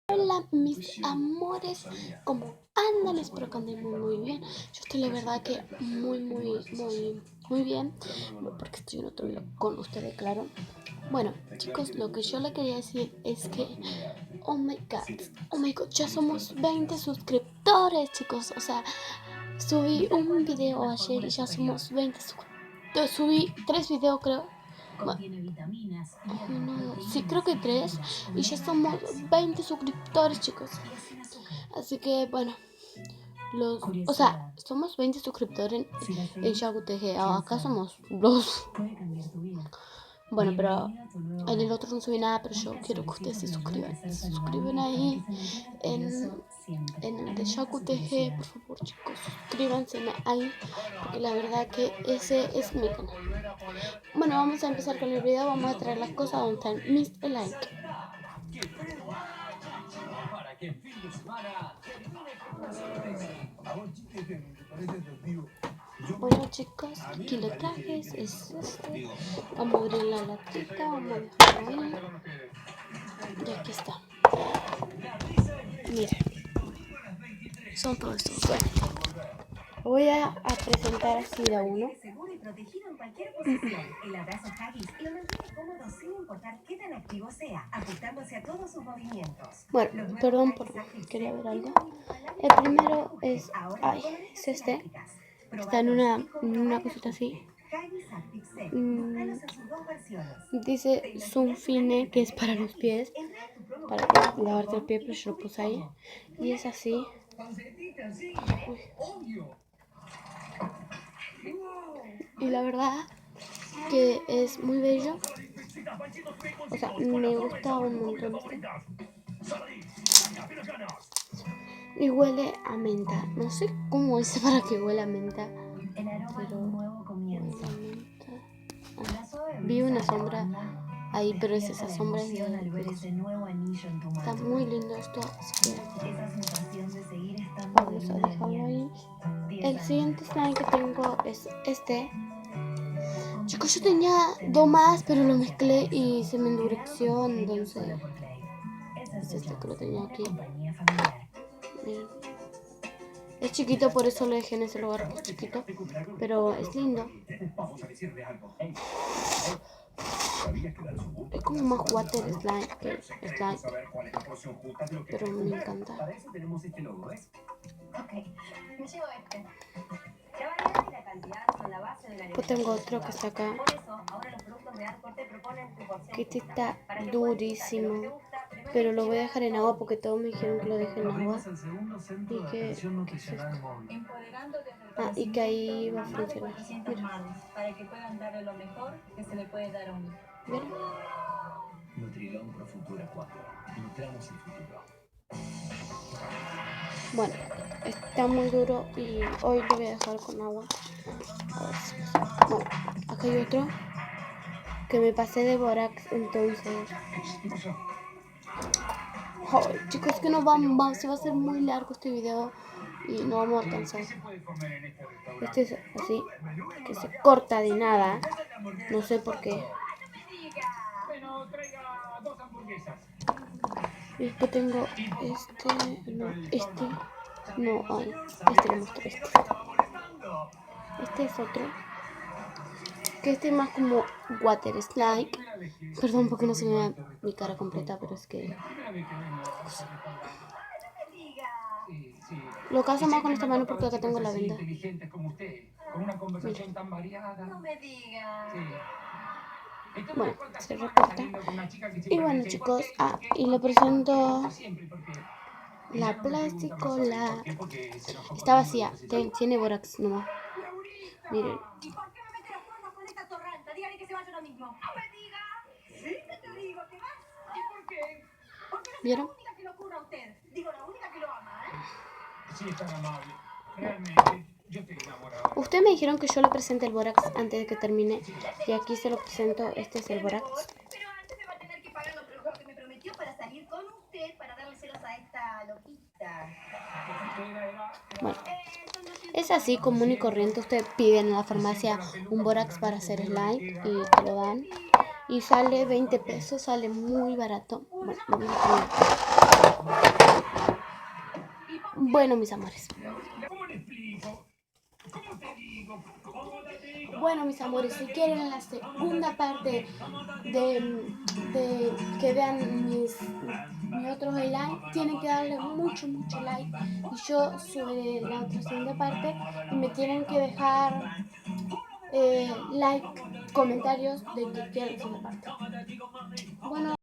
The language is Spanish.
Hola mis amores, ¿cómo andan? Espero que anden muy bien. Yo estoy la verdad que muy bien, porque estoy en otro video con ustedes, claro. Bueno, chicos, lo que yo le quería decir es que, oh my god, ya somos 20 suscriptores, chicos. O sea, subí un video ayer y ya somos 20 suscriptores. Subí 3 videos, creo. Sí, creo que 3 y ya somos 20 suscriptores, chicos. Así que bueno, o sea, somos 20 suscriptores en YaguTG. Acá somos 2. Bueno, pero en el otro no subí nada, pero yo quiero que ustedes se suscriban. Se suscriben ahí en el de YaguTG, por favor, chicos. Suscríbanse ahí, porque la verdad que ese es mi canal. Bueno, vamos a empezar con el video. Vamos a traer las cosas donde están mis like. Bueno, chicos, aquí lo traje, es este. Vamos a abrir la latita, vamos a dejarlo ahí. Y aquí está. Miren, son todos estos. Bueno, voy a presentar así de a uno. Bueno, perdón por... quería ver algo. El primero es... es este. Está en una cosita así. Dice Sunfine, que es para los pies, para lavarte el pie, pero yo lo puse ahí. Y es así. Y la verdad que es muy bello. O sea, me gusta un montón este. Y huele a menta. No sé cómo es para que huela a menta, pero huele a menta. Vi una sombra ahí, pero es esa sombra es de... Está muy lindo esto, así que vamos a dejarlo ahí. El siguiente slime que tengo es este. Chicos, yo tenía 2 más, pero lo mezclé y se me endureció, entonces es este que lo tenía aquí. Miren. Es chiquito, por eso lo dejé en ese lugar, que es chiquito, pero es lindo. Es como más water slime que slime, pero me encanta. Pues tengo otro que está acá, que este está durísimo, pero lo voy a dejar en agua porque todos me dijeron que lo deje en agua y que es esto. Y que ahí va a funcionar. Mira. ¿Vieron? Bueno, está muy duro y hoy lo voy a dejar con agua. Bueno, acá hay otro que me pasé de borax, entonces... chicos, es que se va a hacer muy largo este video y no vamos a alcanzar. Este es así, que se corta de nada, no sé por qué. Y después tengo este lo muestro, este es otro, que este es más como water slide. Perdón porque no se me ve mi cara completa, pero es que lo caso más con esta mano porque acá tengo la venda. Miren. Bueno, se recorta. Y bueno, chicos, y le presento la plástico, está vacía, tiene borax nomás. Miren. ¿Vieron? Ustedes me dijeron que yo le presente el borax antes de que termine, y aquí se lo presento. Este es el borax. Pero antes me va a tener que pagar lo que me prometió para salir con usted, para darle celos a esta loquita. Bueno, es así común y corriente. Ustedes piden en la farmacia un borax para hacer slime y te lo dan. Y sale 20 pesos, sale muy barato. Bueno, vamos a poner. Bueno, mis amores. Bueno, mis amores, si quieren la segunda parte de que vean mi otro live, tienen que darle mucho like y yo subiré la otra segunda parte y me tienen que dejar like, comentarios de que quieren la segunda parte. Bueno.